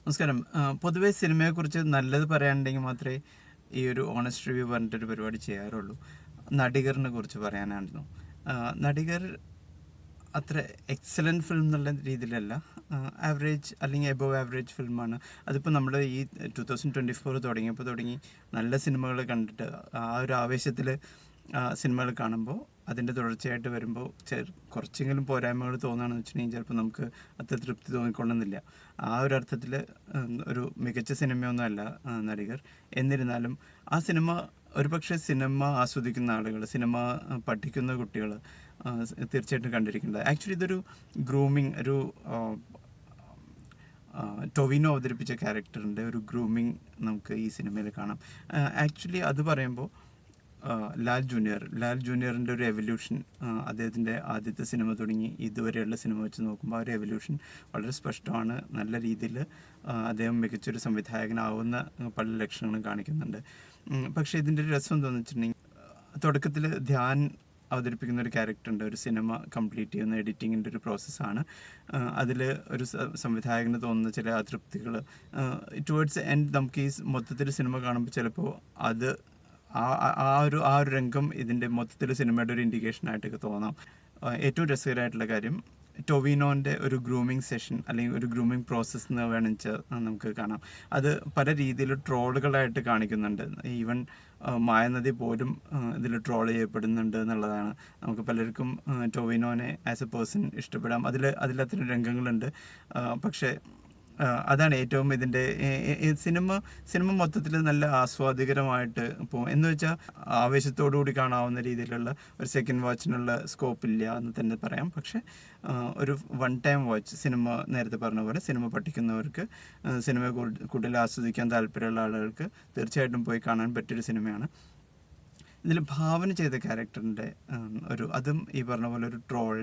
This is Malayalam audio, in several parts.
നമസ്കാരം. പൊതുവേ സിനിമയെക്കുറിച്ച് നല്ലത് പറയാനുണ്ടെങ്കിൽ മാത്രമേ ഈ ഒരു ഓണസ്റ്റ് റിവ്യൂ പറഞ്ഞിട്ടൊരു പരിപാടി ചെയ്യാറുള്ളൂ. നടിഗറിനെ കുറിച്ച് പറയാനായിരുന്നു. നടിഗർ അത്ര എക്സലൻറ്റ് ഫിലിം എന്നുള്ള രീതിയിലല്ല, ആവറേജ് അല്ലെങ്കിൽ എബോവ് ആവറേജ് ഫിലിമാണ്. അതിപ്പോൾ നമ്മൾ ഈ 2024 തുടങ്ങി നല്ല സിനിമകൾ കണ്ടിട്ട് ആ ഒരു ആവേശത്തിൽ സിനിമകൾ കാണുമ്പോൾ അതിൻ്റെ തുടർച്ചയായിട്ട് വരുമ്പോൾ കുറച്ചെങ്കിലും പോരായ്മകൾ തോന്നുകയാണെന്ന് വെച്ചിട്ടുണ്ടെങ്കിൽ ചിലപ്പോൾ നമുക്ക് അത്ര തൃപ്തി തോന്നിക്കൊള്ളുന്നില്ല. ആ ഒരു അർത്ഥത്തിൽ ഒരു മികച്ച സിനിമയൊന്നുമല്ല നടിഗർ. എന്നിരുന്നാലും ആ സിനിമ ഒരുപക്ഷെ സിനിമ ആസ്വദിക്കുന്ന ആളുകൾ, സിനിമ പഠിക്കുന്ന കുട്ടികൾ തീർച്ചയായിട്ടും കണ്ടിരിക്കേണ്ടത്. ആക്ച്വലി ഇതൊരു ഗ്രൂമിങ്, ഒരു ടൊവിനോ അവതരിപ്പിച്ച ക്യാരക്ടറിൻ്റെ ഒരു ഗ്രൂമിങ് നമുക്ക് ഈ സിനിമയിൽ കാണാം. ആക്ച്വലി അത് പറയുമ്പോൾ ലാൽ ജൂനിയറിൻ്റെ ഒരു എവല്യൂഷൻ, അദ്ദേഹത്തിൻ്റെ ആദ്യത്തെ സിനിമ തുടങ്ങി ഇതുവരെയുള്ള സിനിമ വെച്ച് നോക്കുമ്പോൾ ആ ഒരു എവല്യൂഷൻ വളരെ സ്പഷ്ടമാണ്. നല്ല രീതിയിൽ അദ്ദേഹം മികച്ചൊരു സംവിധായകനാവുന്ന പല ലക്ഷണങ്ങളും കാണിക്കുന്നുണ്ട്. പക്ഷേ ഇതിൻ്റെ ഒരു രസം എന്താണെന്ന് വെച്ചിട്ടുണ്ടെങ്കിൽ, തുടക്കത്തിൽ ധ്യാൻ അവതരിപ്പിക്കുന്ന ഒരു ക്യാരക്ടറുണ്ട്. ഒരു സിനിമ കംപ്ലീറ്റ് ചെയ്യുന്ന എഡിറ്റിങ്ങിൻ്റെ ഒരു പ്രോസസ്സാണ്. അതിൽ ഒരു സംവിധായകന് തോന്നുന്ന ചില അതൃപ്തികൾ ടുവേർഡ്സ് എൻഡ് നമുക്ക് ഈ മൊത്തത്തിൽ സിനിമ കാണുമ്പോൾ ചിലപ്പോൾ അത് ആ ഒരു രംഗം ഇതിൻ്റെ മൊത്തത്തിൽ സിനിമയുടെ ഒരു ഇൻഡിക്കേഷനായിട്ടൊക്കെ തോന്നാം. ഏറ്റവും രസകരമായിട്ടുള്ള കാര്യം, ടൊവിനോൻ്റെ ഒരു ഗ്രൂമിങ് സെഷൻ അല്ലെങ്കിൽ ഒരു ഗ്രൂമിങ് പ്രോസസ്സ് എന്ന് വേണമെന്ന് നമുക്ക് കാണാം. അത് പല രീതിയിൽ ട്രോളുകളായിട്ട് കാണിക്കുന്നുണ്ട്. ഈവൻ മായനദി പോലും ഇതിൽ ട്രോൾ ചെയ്യപ്പെടുന്നുണ്ട് എന്നുള്ളതാണ്. നമുക്ക് പലർക്കും ടൊവിനോനെ ആസ് എ പേഴ്സൺ ഇഷ്ടപ്പെടാം, അതിലത്തരം രംഗങ്ങളുണ്ട്. പക്ഷേ അതാണ് ഏറ്റവും ഇതിൻ്റെ സിനിമ മൊത്തത്തിൽ നല്ല ആസ്വാദികരമായിട്ട് പോകും. എന്ന് വെച്ചാൽ ആവേശത്തോടുകൂടി കാണാവുന്ന രീതിയിലുള്ള ഒരു സെക്കൻഡ് വാച്ചിനുള്ള സ്കോപ്പില്ല എന്ന് തന്നെ പറയാം. പക്ഷേ ഒരു വൺ ടൈം വാച്ച്, സിനിമ നേരത്തെ പറഞ്ഞ പോലെ സിനിമ പഠിക്കുന്നവർക്ക്, സിനിമ കൂടുതൽ ആസ്വദിക്കാൻ താല്പര്യമുള്ള ആളുകൾക്ക് തീർച്ചയായിട്ടും പോയി കാണാൻ പറ്റിയൊരു സിനിമയാണ്. ഇതിൽ ഭാവന ചെയ്ത ക്യാരക്ടറിൻ്റെ അതും ഈ പറഞ്ഞ പോലെ ഒരു ട്രോൾ,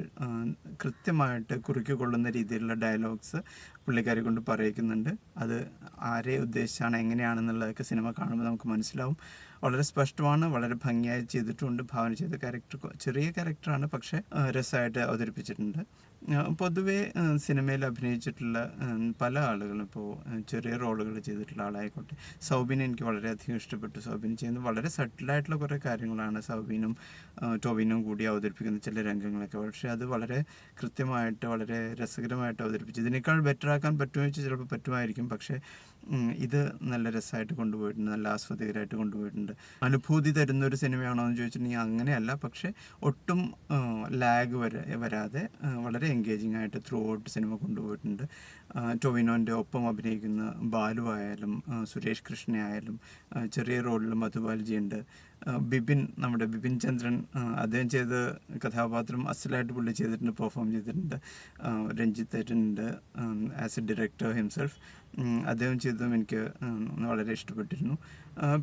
കൃത്യമായിട്ട് കുറിക്കൊള്ളുന്ന രീതിയിലുള്ള ഡയലോഗ്സ് പുള്ളിക്കാരെ കൊണ്ട് പറയിക്കുന്നുണ്ട്. അത് ആരെ ഉദ്ദേശിച്ചാണ്, എങ്ങനെയാണെന്നുള്ളതൊക്കെ സിനിമ കാണുമ്പോൾ നമുക്ക് മനസ്സിലാവും. വളരെ സ്പഷ്ടമാണ്, വളരെ ഭംഗിയായി ചെയ്തിട്ടുണ്ട്. ഭാവന ചെയ്ത ക്യാരക്ടർ ചെറിയ ക്യാരക്ടറാണ്, പക്ഷേ രസമായിട്ട് അവതരിപ്പിച്ചിട്ടുണ്ട്. പൊതുവേ സിനിമയിൽ അഭിനയിച്ചിട്ടുള്ള പല ആളുകളും ഇപ്പോൾ ചെറിയ റോളുകൾ ചെയ്തിട്ടുള്ള ആളായിക്കോട്ടെ, സൗബിനെ എനിക്ക് വളരെയധികം ഇഷ്ടപ്പെട്ടു. സൗബിന് ചെയ്യുന്ന വളരെ സട്ടിലായിട്ടുള്ള കുറേ കാര്യങ്ങളാണ് സൗബിനും ടൊവിനും കൂടി അവതരിപ്പിക്കുന്ന ചില രംഗങ്ങളൊക്കെ. പക്ഷേ അത് വളരെ കൃത്യമായിട്ട്, വളരെ രസകരമായിട്ട് അവതരിപ്പിച്ചു. ഇതിനേക്കാൾ ബെറ്റർ ആക്കാൻ പറ്റുമോ വെച്ചാൽ ചിലപ്പോൾ പറ്റുമായിരിക്കും. പക്ഷേ ഇത് നല്ല രസമായിട്ട് കൊണ്ടുപോയിട്ടുണ്ട്, നല്ല ആസ്വാദികരായിട്ട് കൊണ്ടുപോയിട്ടുണ്ട്. അനുഭൂതി തരുന്നൊരു സിനിമയാണോ എന്ന് ചോദിച്ചിട്ടുണ്ടെങ്കിൽ അങ്ങനെയല്ല. പക്ഷേ ഒട്ടും ലാഗ് വരാതെ വളരെ എൻഗേജിങ് ആയിട്ട് ത്രൂ ഔട്ട് സിനിമ കൊണ്ടുപോയിട്ടുണ്ട്. ടൊവിനോൻ്റെ ഒപ്പം അഭിനയിക്കുന്ന ബാലു ആയാലും സുരേഷ് കൃഷ്ണ ആയാലും, ചെറിയ റോളിൽ മധുബാൽജി ഉണ്ട്. നമ്മുടെ ബിപിൻ ചന്ദ്രൻ, അദ്ദേഹം ചെയ്ത കഥാപാത്രം അസലായിട്ട് പുള്ളി ചെയ്തിട്ടുണ്ട്, പെർഫോം ചെയ്തിട്ടുണ്ട്. രഞ്ജിത്ത് ഏട്ടനുണ്ട് ആസ് എ ഡയറക്ടർ ഹിംസെൽഫ്, അദ്ദേഹം ചെയ്തതും എനിക്ക് വളരെ ഇഷ്ടപ്പെട്ടിരുന്നു.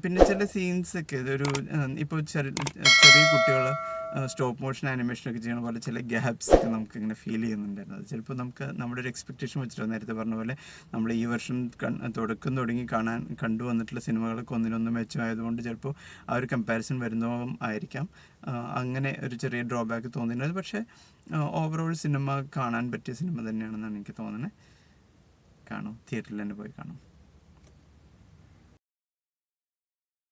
പിന്നെ ചില സീൻസൊക്കെ ഇതൊരു ഇപ്പോൾ ചെറിയ കുട്ടികൾ സ്റ്റോപ്പ് മോഷൻ ആനിമേഷനൊക്കെ ചെയ്യണ പോലെ ചില ഗ്യാപ്സൊക്കെ നമുക്കിങ്ങനെ ഫീൽ ചെയ്യുന്നുണ്ടായിരുന്നു. അത് ചിലപ്പോൾ നമുക്ക് നമ്മുടെ ഒരു എക്സ്പെക്റ്റേഷൻ വെച്ചിട്ടോ, നേരത്തെ പറഞ്ഞ പോലെ നമ്മൾ ഈ വർഷം തുടങ്ങി കണ്ടുവന്നിട്ടുള്ള സിനിമകളൊക്കെ ഒന്നിനൊന്നും മെച്ചമായതുകൊണ്ട് ചിലപ്പോൾ ആ ഒരു കമ്പാരിസൺ വരുന്നതും ആയിരിക്കാം. അങ്ങനെ ഒരു ചെറിയ ഡ്രോബാക്ക് തോന്നിയിരുന്നത്. പക്ഷേ ഓവറോൾ സിനിമ കാണാൻ പറ്റിയ സിനിമ തന്നെയാണെന്നാണ് എനിക്ക് തോന്നുന്നത്. കാണും, തിയേറ്ററിൽ തന്നെ പോയി കാണും.